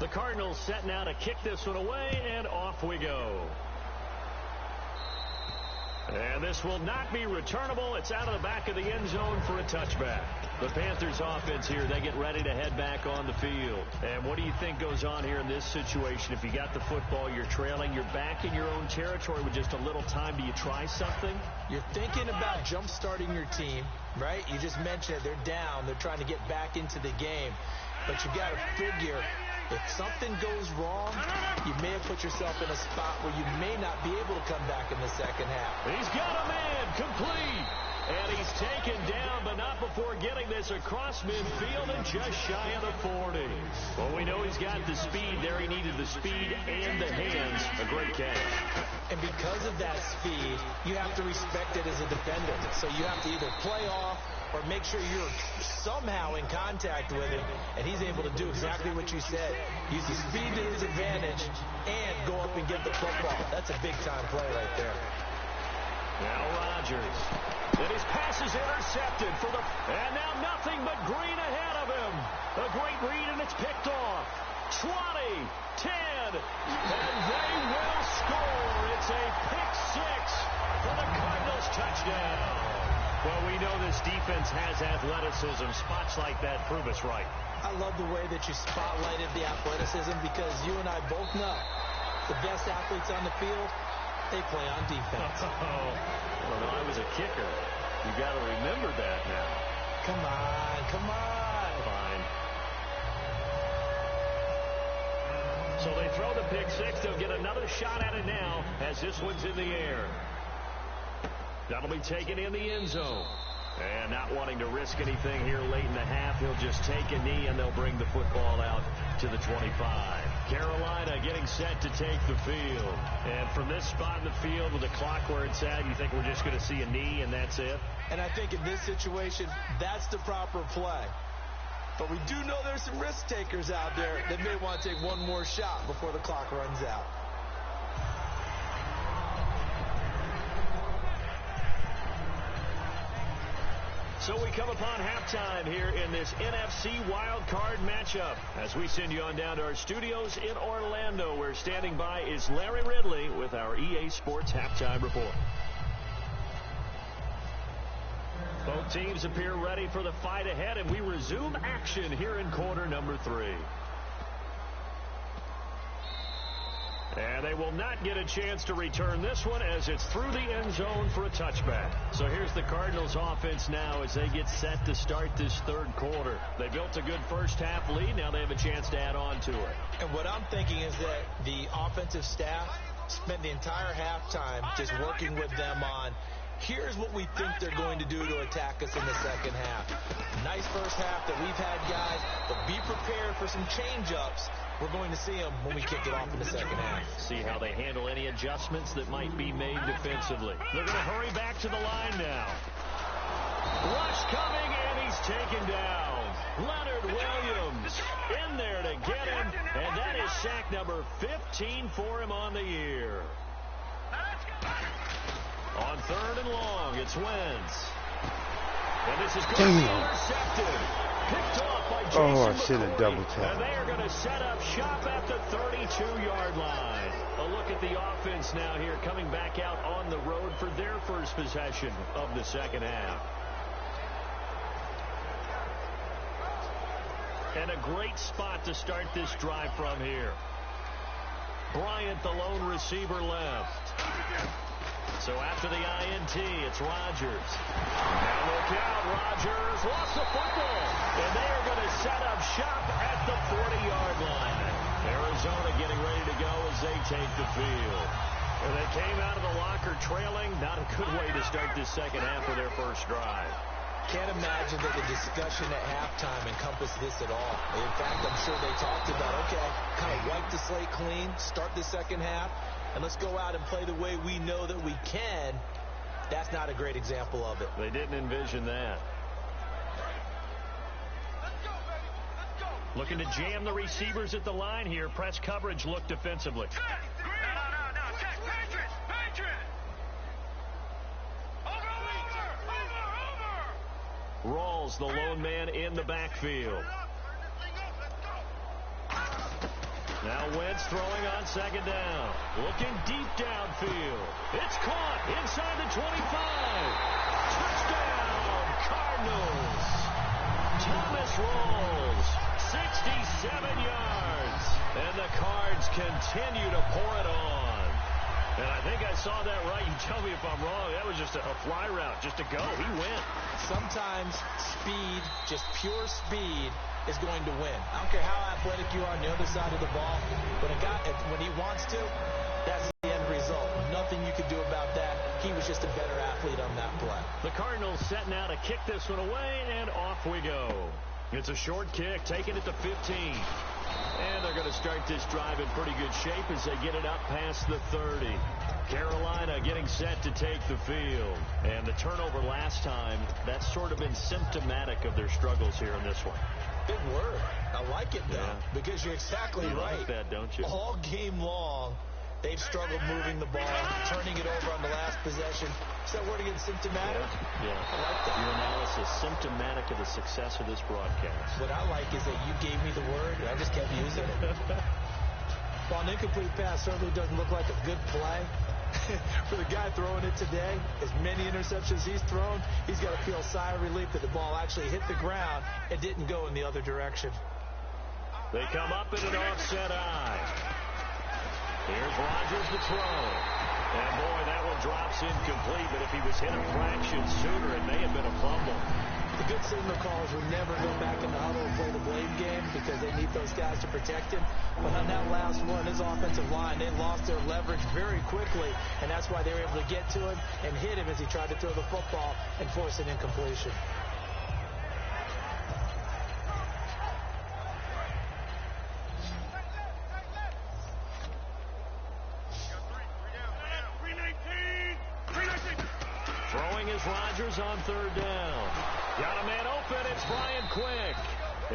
the Cardinals set now to kick this one away, and off we go. And this will not be returnable. It's out of the back of the end zone for a touchback. The Panthers offense here, they get ready to head back on the field. And what do you think goes on here in this situation? If you got the football, you're trailing, you're back in your own territory with just a little time. Do you try something? You're thinking about jump-starting your team, right? You just mentioned it. They're down. They're trying to get back into the game. But you got to figure, if something goes wrong, you may have put yourself in a spot where you may not be able to come back in the second half. He's got a man complete. And he's taken down, but not before getting this across midfield and just shy of the 40. Well, we know he's got the speed there. He needed the speed and the hands. A great catch. And because of that speed, you have to respect it as a defender. So you have to either play off or make sure you're somehow in contact with him, and he's able to do exactly what you said. Use the speed to his advantage and go up and get the football. That's a big-time play right there. Now Rodgers. And his pass is intercepted for the... And now nothing but green ahead of him. A great read, and it's picked off. 20, 10, and they will score. It's a pick six for the Cardinals touchdown. Well, we know this defense has athleticism. Spots like that prove us right. I love the way that you spotlighted the athleticism because you and I both know the best athletes on the field, they play on defense. Oh, well, I was a kicker. You got to remember that now. Come on, come on. Fine. So they throw the pick six. They'll get another shot at it now as this one's in the air. That'll be taken in the end zone. And not wanting to risk anything here late in the half, he'll just take a knee, and they'll bring the football out to the 25. Carolina getting set to take the field. And from this spot in the field with the clock where it's at, you think we're just going to see a knee and that's it? And I think in this situation, that's the proper play. But we do know there's some risk takers out there that may want to take one more shot before the clock runs out. So we come upon halftime here in this NFC wildcard matchup. As we send you on down to our studios in Orlando, where standing by is Larry Ridley with our EA Sports Halftime Report. Both teams appear ready for the fight ahead, and we resume action here in quarter number 3. And they will not get a chance to return this one as it's through the end zone for a touchback. So here's the Cardinals offense now as they get set to start this third quarter. They built a good first half lead. Now they have a chance to add on to it. And what I'm thinking is that the offensive staff spent the entire halftime just working with them on, here's what we think they're going to do to attack us in the second half. Nice first half that we've had, guys, but be prepared for some change-ups. We're going to see them when we kick it off in the second half. See how they handle any adjustments that might be made defensively. They're going to hurry back to the line now. Rush coming, and he's taken down. Leonard Williams in there to get him, and that is sack number 15 for him on the year. On third and long, it's Wentz. And this is going to be intercepted. Picked off by Jason I should have McCourty. double tapped. And they are going to set up shop at the 32-yard line. A look at the offense now here, coming back out on the road for their first possession of the second half. And a great spot to start this drive from here. Bryant, the lone receiver, left. So after the INT, it's Rodgers. Now look out, Rodgers lost the football. And they are going to set up shop at the 40-yard line. Arizona getting ready to go as they take the field. And they came out of the locker trailing. Not a good way to start this second half of their first drive. Can't imagine that the discussion at halftime encompassed this at all. In fact, I'm sure they talked about, okay, kind of wipe the slate clean, start the second half, and let's go out and play the way we know that we can. That's not a great example of it. They didn't envision that. Looking to jam the receivers at the line here. Press coverage look defensively. Rawls, the lone man in the backfield. Now Wentz throwing on second down. Looking deep downfield. It's caught inside the 25. Touchdown, Cardinals. Thomas rolls 67 yards. And the Cards continue to pour it on. And I think I saw that right. You tell me if I'm wrong. That was just a fly route, just to go. He went. Sometimes speed, just pure speed, is going to win. I don't care how athletic you are on the other side of the ball. When he wants to, that's the end result. Nothing you could do about that. He was just a better athlete on that play. The Cardinals setting out to kick this one away, and off we go. It's a short kick, taking it to 15. And they're going to start this drive in pretty good shape as they get it up past the 30. Carolina getting set to take the field. And the turnover last time, that's sort of been symptomatic of their struggles here in this one. Big word. I like it, though, because you're exactly right. You like that, don't you? All game long, they've struggled moving the ball, turning it over on the last possession. Is that word again, symptomatic? Yeah. I like that. Your analysis, symptomatic of the success of this broadcast. What I like is that you gave me the word, and I just kept using it. While an incomplete pass certainly doesn't look like a good play, for the guy throwing it today, as many interceptions he's thrown, he's got to feel a sigh of relief that the ball actually hit the ground and didn't go in the other direction. They come up in an offset eye. Here's Rodgers to throw. And, boy, that one drops incomplete, but if he was hit a fraction sooner, it may have been a fumble. The good signal callers would never go back in the huddle and play the blame game because they need those guys to protect him. But on that last one, his offensive line, they lost their leverage very quickly, and that's why they were able to get to him and hit him as he tried to throw the football and force an incompletion. Throwing is Rodgers on third down. Got a man open. It's Brian Quick.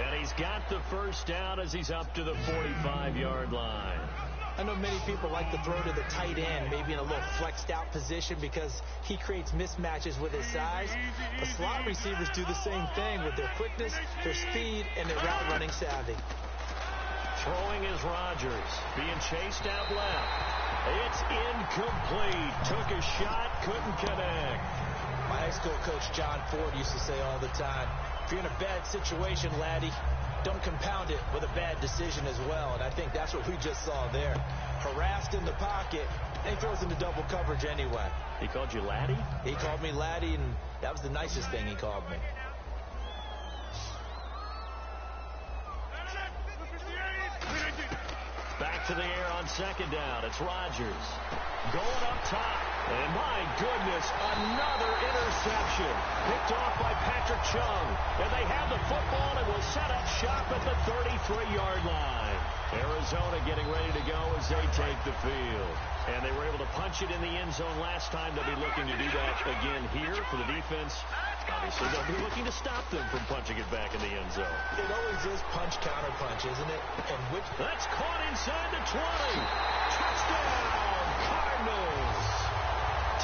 And he's got the first down as he's up to the 45-yard line. I know many people like to throw to the tight end, maybe in a little flexed out position because he creates mismatches with his size. The slot receivers do the same thing with their quickness, their speed, and their route running savvy. Throwing is Rodgers, being chased out left. It's incomplete. Took a shot, couldn't connect. My high school coach, John Ford, used to say all the time, if you're in a bad situation, laddie, don't compound it with a bad decision as well. And I think that's what we just saw there. Harassed in the pocket, and he throws into double coverage anyway. He called you laddie? He called me laddie, and that was the nicest thing he called me. Back to the air on second down. It's Rodgers. Going up top. And my goodness, another interception. Picked off by Patrick Chung. And they have the football and will set up shop at the 33-yard line. Arizona getting ready to go as they take the field. And they were able to punch it in the end zone last time. They'll be looking to do that again here for the defense. Obviously, they'll be looking to stop them from punching it back in the end zone. It always is punch-counter-punch, isn't it? And that's caught inside the 20. Touchdown, Cardinals.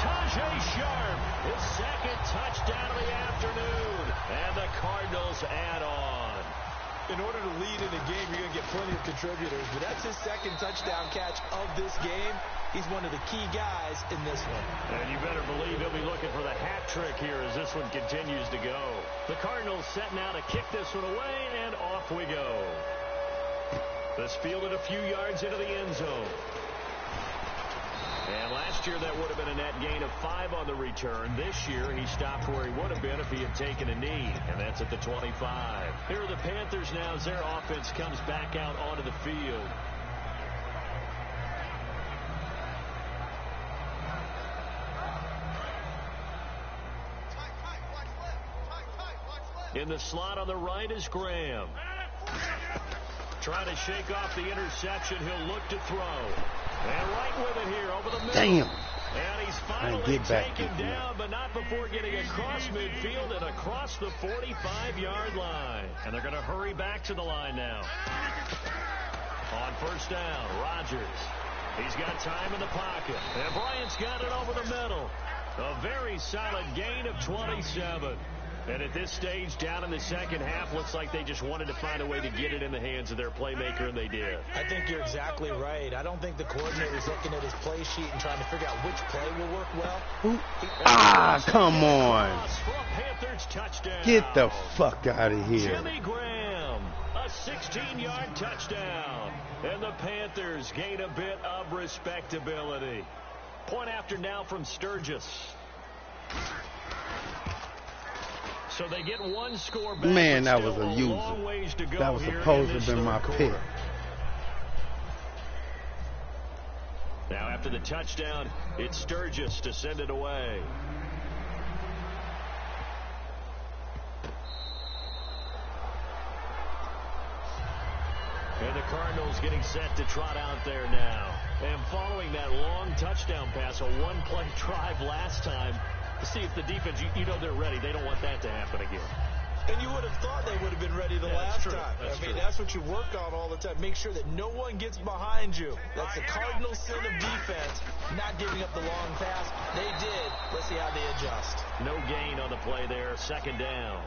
Tajay Sharp, his second touchdown of the afternoon. And the Cardinals add on. In order to lead in a game, you're going to get plenty of contributors. But that's his second touchdown catch of this game. He's one of the key guys in this one. And you better believe he'll be looking for the hat trick here as this one continues to go. The Cardinals setting out to kick this one away, and off we go. This fielded a few yards into the end zone. And last year that would have been a net gain of 5 on the return. This year he stopped where he would have been if he had taken a knee, and that's at the 25. Here are the Panthers now as their offense comes back out onto the field. In the slot on the right is Graham. Trying to shake off the interception. He'll look to throw. And right with it here over the middle. Damn. And he's finally taken down, but not before getting across midfield and across the 45-yard line. And they're going to hurry back to the line now. On first down, Rodgers. He's got time in the pocket. And Bryant's got it over the middle. A very solid gain of 27. And at this stage, down in the second half, looks like they just wanted to find a way to get it in the hands of their playmaker, and they did. I think you're exactly right. I don't think the coordinator's looking at his play sheet and trying to figure out which play will work well. Come on. Get the fuck out of here. Jimmy Graham, a 16-yard touchdown. And the Panthers gain a bit of respectability. Point after now from Sturgis. So they get one score back. Man, that was a user. That was supposed to have been my pick. Now after the touchdown, it's Sturgis to send it away. And the Cardinals getting set to trot out there now. And following that long touchdown pass, a one-play drive last time, to see if the defense, you know they're ready. They don't want that to happen again. And you would have thought they would have been ready the last time. That's what you work on all the time. Make sure that no one gets behind you. That's the cardinal sin of defense, not giving up the long pass. They did. Let's see how they adjust. No gain on the play there. Second down.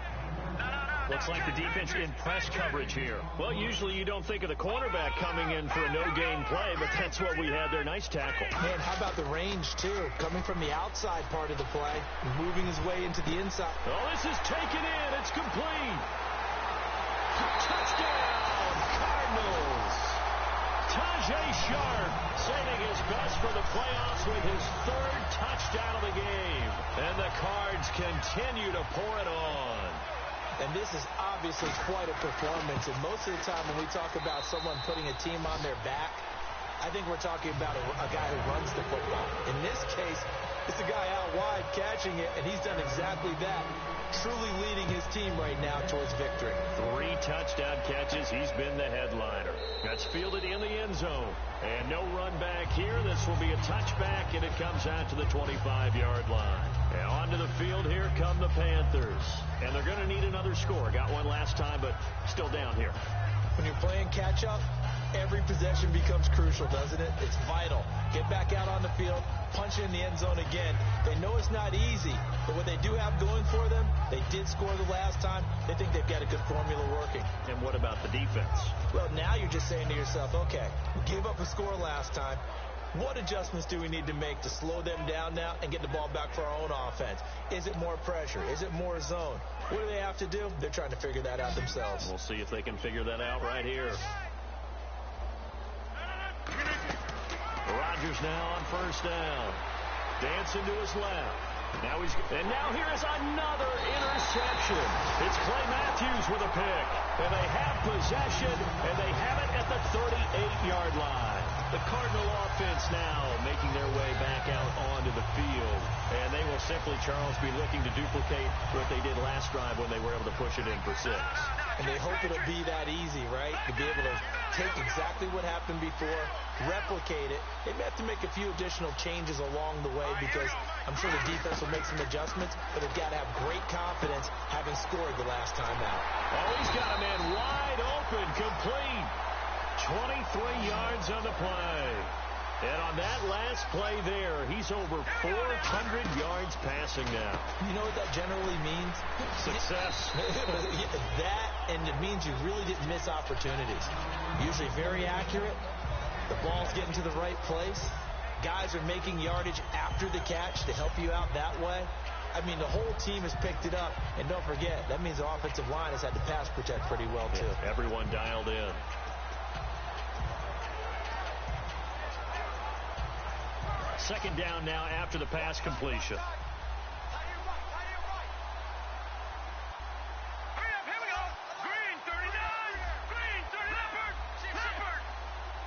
Looks like the defense in press coverage here. Well, usually you don't think of the cornerback coming in for a no-gain play, but that's what we had there. Nice tackle. Man, how about the range, too? Coming from the outside part of the play, moving his way into the inside. Oh, this is taken in. It's complete. Touchdown, Cardinals. Tajay Sharp saving his best for the playoffs with his third touchdown of the game. And the Cards continue to pour it on. And this is obviously quite a performance. And most of the time when we talk about someone putting a team on their back, I think we're talking about a guy who runs the football. In this case, it's a guy out wide catching it, and he's done exactly that. Truly leading his team right now towards victory. 3 touchdown catches. He's been the headliner. That's fielded in the end zone. And no run back here. This will be a touchback, and it comes out to the 25-yard line. And onto the field here come the Panthers. And they're going to need another score. Got one last time, but still down here. When you're playing catch-up, every possession becomes crucial, doesn't it? It's vital. Get back out on the field, punch in the end zone again. They know it's not easy, but what they do have going for them, they did score the last time. They think they've got a good formula working. And what about the defense? Well, now you're just saying to yourself, okay, we gave up a score last time. What adjustments do we need to make to slow them down now and get the ball back for our own offense? Is it more pressure? Is it more zone? What do they have to do? They're trying to figure that out themselves. We'll see if they can figure that out right here. Rodgers now on first down. Dancing to his left. Now here is another interception. It's Clay Matthews with a pick. And they have possession, and they have it at the 38-yard line. The Cardinal offense now making their way back out onto the field. And they will simply, Charles, be looking to duplicate what they did last drive when they were able to push it in for 6. And they hope it'll be that easy, right? To be able to take exactly what happened before, replicate it. They may have to make a few additional changes along the way because I'm sure the defense will make some adjustments, but they've got to have great confidence having scored the last time out. Oh, he's got a man wide open, complete. 23 yards on the play. And on that last play there, he's over 400 yards passing now. You know what that generally means? Success. That, and it means you really didn't miss opportunities. Usually very accurate. The ball's getting to the right place. Guys are making yardage after the catch to help you out that way. I mean, the whole team has picked it up. And don't forget, that means the offensive line has had to pass protect pretty well, too. Yeah, everyone dialed in. Second down now after the pass completion.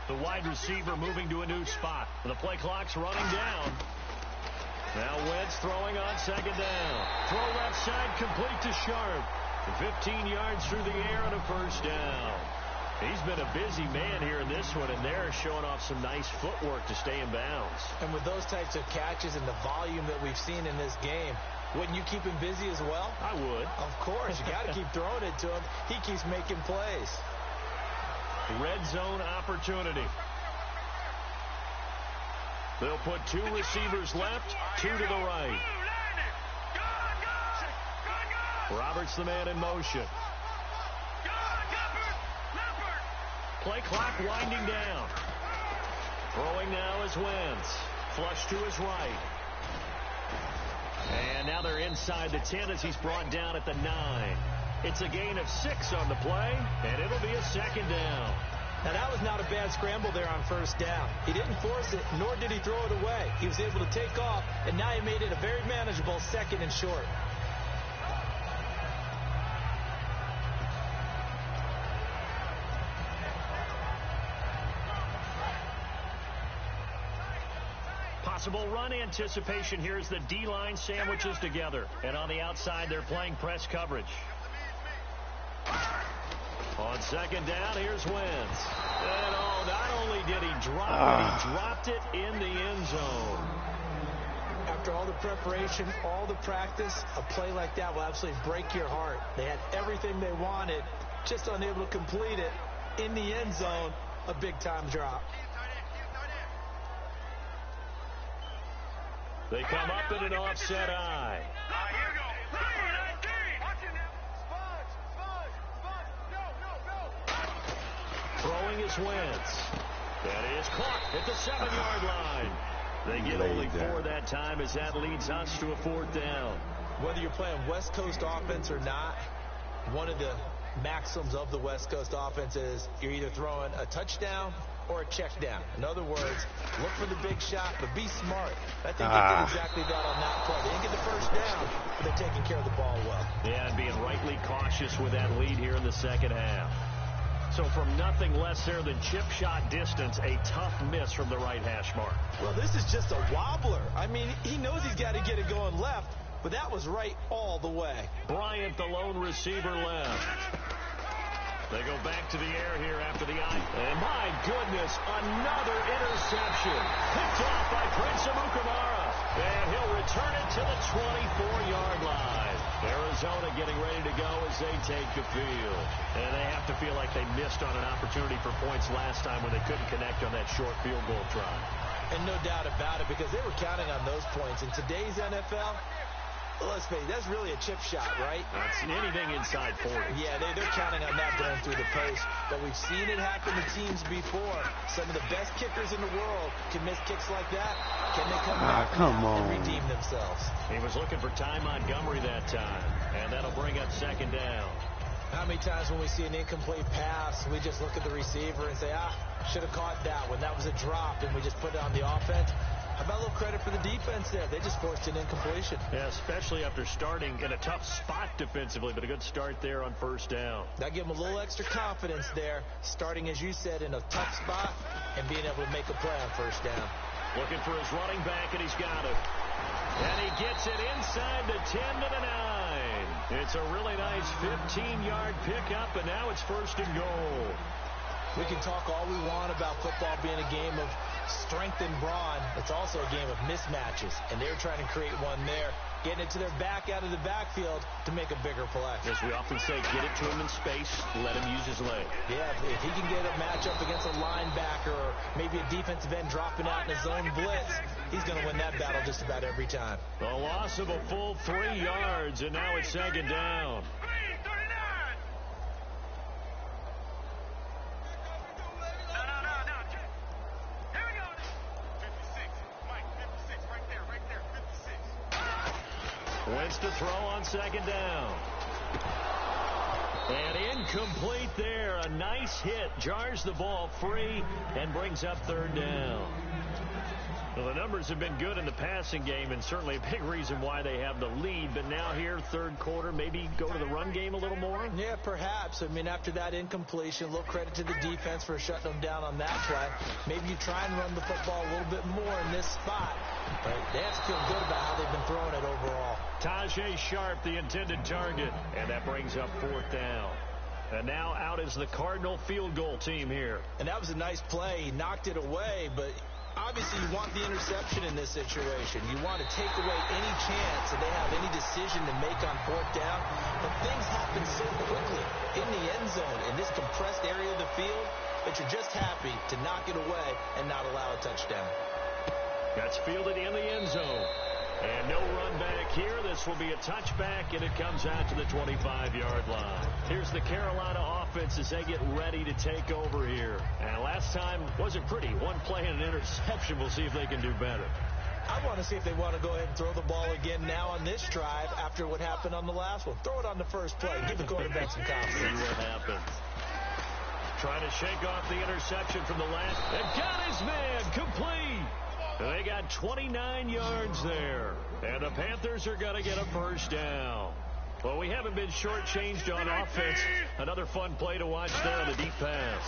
The wide receiver moving to a new spot. The play clock's running down. Now Wentz throwing on second down. Throw left side complete to Sharp. 15 yards through the air and a first down. He's been a busy man here in this one, and they're showing off some nice footwork to stay in bounds. And with those types of catches and the volume that we've seen in this game, wouldn't you keep him busy as well? I would. Of course. You got to keep throwing it to him. He keeps making plays. Red zone opportunity. They'll put 2 receivers left, 2 to the right. Roberts the man in motion. Play clock winding down. Throwing now is Wentz. Flush to his right. And now they're inside the 10 as he's brought down at the 9. It's a gain of 6 on the play, and it'll be a second down. Now, that was not a bad scramble there on first down. He didn't force it, nor did he throw it away. He was able to take off, and now he made it a very manageable second and short. Possible run anticipation here as the D-line sandwiches together. And on the outside, they're playing press coverage. On second down, here's Wentz. And not only did he drop it, he dropped it in the end zone. After all the preparation, all the practice, a play like that will absolutely break your heart. They had everything they wanted, just unable to complete it. In the end zone, a big-time drop. They come up in an offset eye. Throwing is Wentz. That is caught at the 7-yard line. They get only 4 that time as that leads us to a 4th down. Whether you're playing West Coast offense or not, one of the maxims of the West Coast offense is you're either throwing a touchdown or a check down. In other words, look for the big shot, but be smart. I think they did exactly that on that play. They didn't get the first down, but they're taking care of the ball well. Yeah, and being rightly cautious with that lead here in the second half. So from nothing less there than chip shot distance, a tough miss from the right hash mark. Well, this is just a wobbler. I mean, he knows he's got to get it going left, but that was right all the way. Bryant, the lone receiver, left. They go back to the air here after the eye. And my goodness, another interception. Picked off by Prince Amukamara. And he'll return it to the 24-yard line. Arizona getting ready to go as they take the field. And they have to feel like they missed on an opportunity for points last time when they couldn't connect on that short field goal try. And no doubt about it, because they were counting on those points. In today's NFL, let's face it, that's really a chip shot, right? That's anything inside 40. Yeah, they're counting on that going through the post. But we've seen it happen to teams before. Some of the best kickers in the world can miss kicks like that. Can they come back and redeem themselves? He was looking for Ty Montgomery that time, and that'll bring up second down. How many times when we see an incomplete pass, we just look at the receiver and say, should have caught that one. That was a drop, and we just put it on the offense. How about a little credit for the defense there? They just forced an incompletion. Yeah, especially after starting in a tough spot defensively, but a good start there on first down. That gave them a little extra confidence there, starting, as you said, in a tough spot and being able to make a play on first down. Looking for his running back, and he's got it. And he gets it inside the 10 to the 9. It's a really nice 15-yard pickup, and now it's first and goal. We can talk all we want about football being a game of strength and brawn. It's also a game of mismatches, and they're trying to create one there, getting it to their back out of the backfield to make a bigger play. As we often say, get it to him in space, let him use his leg. Yeah, if he can get a matchup against a linebacker or maybe a defensive end dropping out in a zone blitz, he's going to win that battle just about every time. A loss of a full 3 yards, and now it's second down. Wentz to throw on second down. And incomplete there. A nice hit. Jars the ball free and brings up third down. Well, the numbers have been good in the passing game, and certainly a big reason why they have the lead. But now here, third quarter, maybe go to the run game a little more? Yeah, perhaps. I mean, after that incompletion, a little credit to the defense for shutting them down on that play. Maybe you try and run the football a little bit more in this spot. But they have to feel good about how they've been throwing it overall. Tajay Sharp, the intended target. And that brings up fourth down. And now out is the Cardinal field goal team here. And that was a nice play. He knocked it away, but obviously you want the interception in this situation. You want to take away any chance that they have any decision to make on fourth down. But things happen so quickly in the end zone in this compressed area of the field that you're just happy to knock it away and not allow a touchdown. That's fielded in the end zone. And no run back here. This will be a touchback, and it comes out to the 25-yard line. Here's the Carolina offense as they get ready to take over here. And last time wasn't pretty. One play and an interception. We'll see if they can do better. I want to see if they want to go ahead and throw the ball again now on this drive after what happened on the last one. Throw it on the first play. Give the quarterback some confidence. See what happens. Trying to shake off the interception from the last. And got his man complete. They got 29 yards there. And the Panthers are going to get a first down. Well, we haven't been shortchanged on offense. Another fun play to watch there on the deep pass.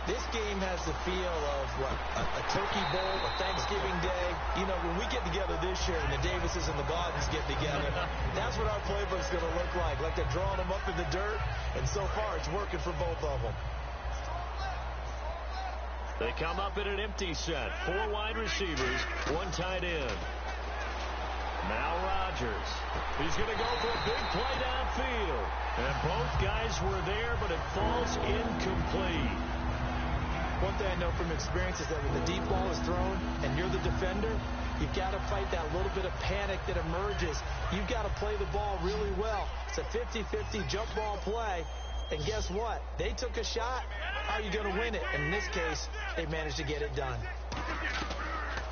This game has the feel of what, a Turkey Bowl, a Thanksgiving Day. You know, when we get together this year and the Davises and the Gordons get together, that's what our playbook's going to look like. Like they're drawing them up in the dirt, and so far it's working for both of them. They come up in an empty set. 4 wide receivers, 1 tight end. Now Rodgers. He's going to go for a big play downfield. And both guys were there, but it falls incomplete. One thing I know from experience is that when the deep ball is thrown and you're the defender, you've got to fight that little bit of panic that emerges. You've got to play the ball really well. It's a 50-50 jump ball play. And guess what? They took a shot. How are you going to win it? And in this case, they managed to get it done.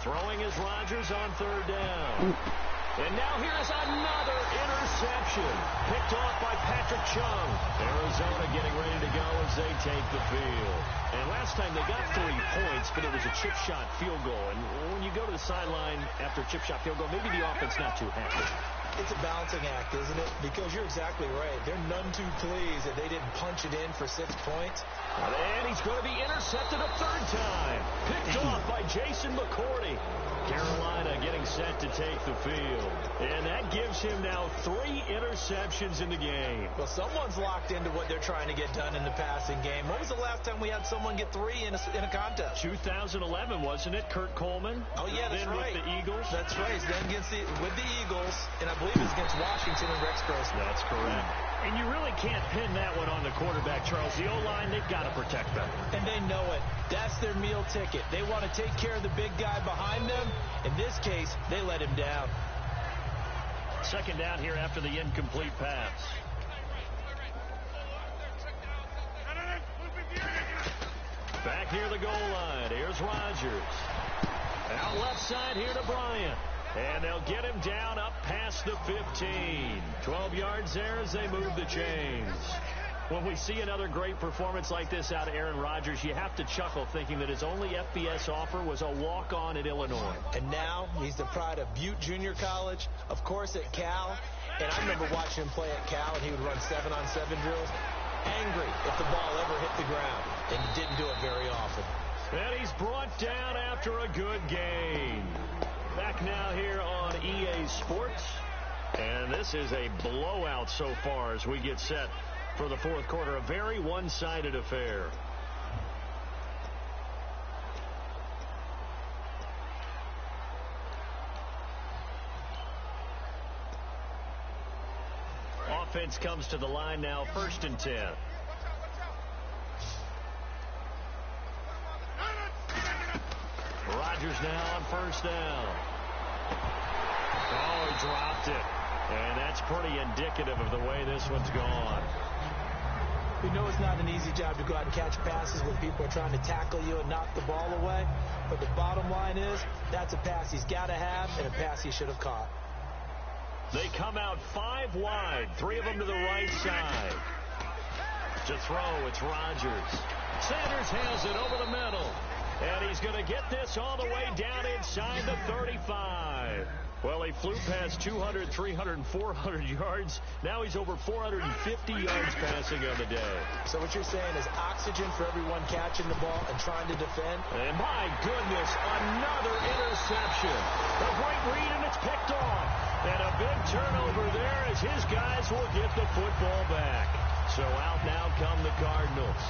Throwing is Rodgers on 3rd down. And now here's another interception. Picked off by Patrick Chung. Arizona getting ready to go as they take the field. And last time they got 3 points, but it was a chip shot field goal. And when you go to the sideline after a chip shot field goal, maybe the offense not too happy. It's a balancing act, isn't it? Because you're exactly right. They're none too pleased that they didn't punch it in for 6 points. And he's going to be intercepted a 3rd time. Picked off by Jason McCourty. Carolina getting set to take the field. And that gives him now 3 interceptions in the game. Well, someone's locked into what they're trying to get done in the passing game. When was the last time we had someone get 3 in a contest? 2011, wasn't it? Kurt Coleman? Oh, yeah, that's then right. With the Eagles? That's right. Then with the Eagles, and I believe it's against Washington and Rex Grossman. That's correct. And you really can't pin that one on the quarterback, Charles. The O-line, they've got to protect them. And they know it. That's their meal ticket. They want to take care of the big guy behind them. In this case, they let him down. 2nd down here after the incomplete pass. Back near the goal line. Here's Rodgers. Out left side here to Bryant. And they'll get him down up past the 15. 12 yards there as they move the chains. When we see another great performance like this out of Aaron Rodgers, you have to chuckle thinking that his only FBS offer was a walk-on at Illinois. And now he's the pride of Butte Junior College, of course at Cal. And I remember watching him play at Cal, and he would run 7-on-7 drills. Angry if the ball ever hit the ground, and he didn't do it very often. And he's brought down after a good gain. Back now here on EA Sports. And this is a blowout so far as we get set for the 4th quarter. A very one-sided affair. Offense comes to the line now, 1st and 10. Rodgers now on 1st down. Oh, he dropped it. And that's pretty indicative of the way this one's gone. We know it's not an easy job to go out and catch passes when people are trying to tackle you and knock the ball away. But the bottom line is, that's a pass he's got to have and a pass he should have caught. They come out 5 wide, 3 of them to the right side. To throw, it's Rodgers. Sanders has it over the middle. And he's going to get this all the way down inside the 35. Well, he flew past 200, 300, and 400 yards. Now he's over 450 yards passing on the day. So what you're saying is oxygen for everyone catching the ball and trying to defend? And my goodness, another interception. A great read, and it's picked off. And a big turnover there as his guys will get the football back. So out now come the Cardinals.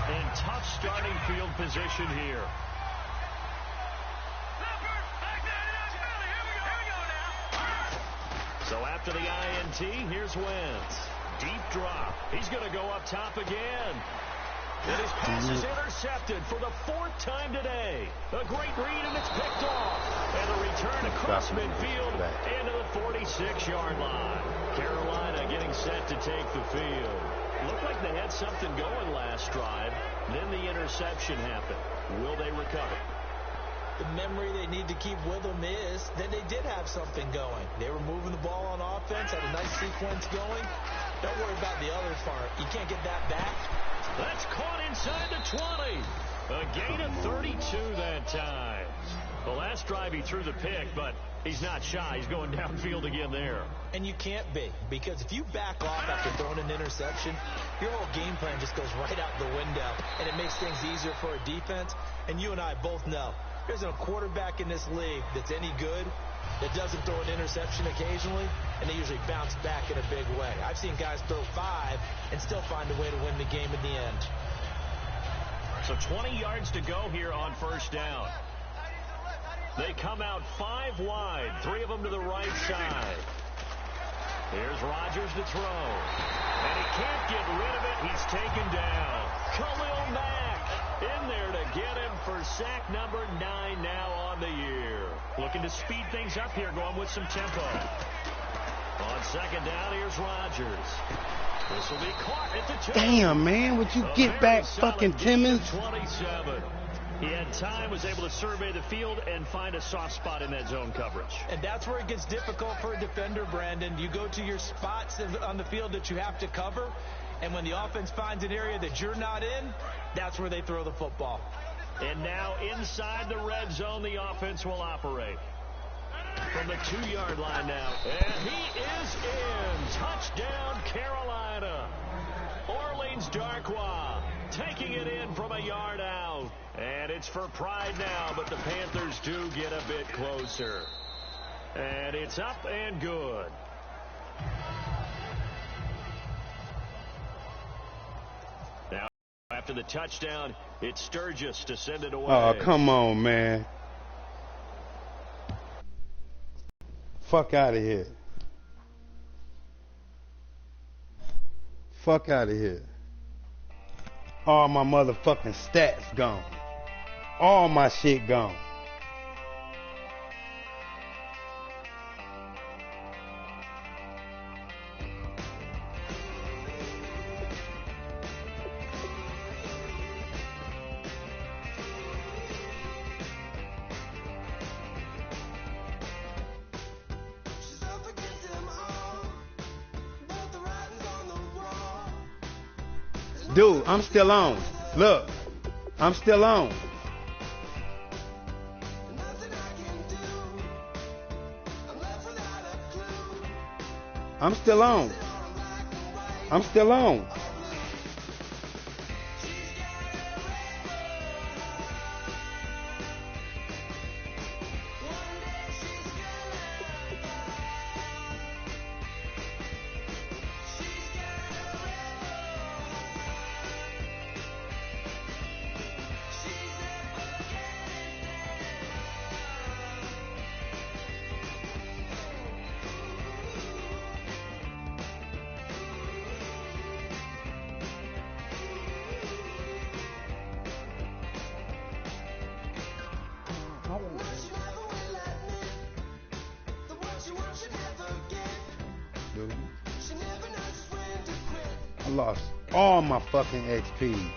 In tough starting field position here. So after the INT, here's Wentz. Deep drop. He's going to go up top again. And his pass is intercepted for the 4th time today. A great read, and it's picked off. And a return across midfield and to the 46-yard line. Carolina getting set to take the field. Looked like they had something going last drive. Then the interception happened. Will they recover? The memory they need to keep with them is that they did have something going. They were moving the ball on offense, had a nice sequence going. Don't worry about the other part. You can't get that back. That's caught inside the 20. A gain of 32 that time. The last drive he threw the pick, but he's not shy. He's going downfield again there. And you can't be, because if you back off after throwing an interception, your whole game plan just goes right out the window, and it makes things easier for a defense. And you and I both know there isn't a quarterback in this league that's any good that doesn't throw an interception occasionally, and they usually bounce back in a big way. I've seen guys throw 5 and still find a way to win the game in the end. So 20 yards to go here on first down. They come out 5 wide, 3 of them to the right side. Here's Rodgers to throw. And he can't get rid of it. He's taken down. Khalil Mack in there to get him for sack number 9 now on the year. Looking to speed things up here, going with some tempo. On second down, here's Rodgers. This will be caught at the 2. Damn, man, would you get back fucking Timmons? 27. He had time, was able to survey the field and find a soft spot in that zone coverage. And that's where it gets difficult for a defender, Brandon. You go to your spots on the field that you have to cover, and when the offense finds an area that you're not in, that's where they throw the football. And now inside the red zone, the offense will operate. From the 2-yard line now. And he is in. Touchdown, Carolina. Orleans Darkwa taking it in from a yard out. And it's for pride now, but the Panthers do get a bit closer. And it's up and good. Now, after the touchdown, it's Sturgis to send it away. Oh, come on, man. Fuck out of here. Fuck out of here. All my motherfucking stats gone. All my shit gone. Dude, I'm still on. Look, I'm still on. I'm still on. I'm still on. I lost all my fucking XP.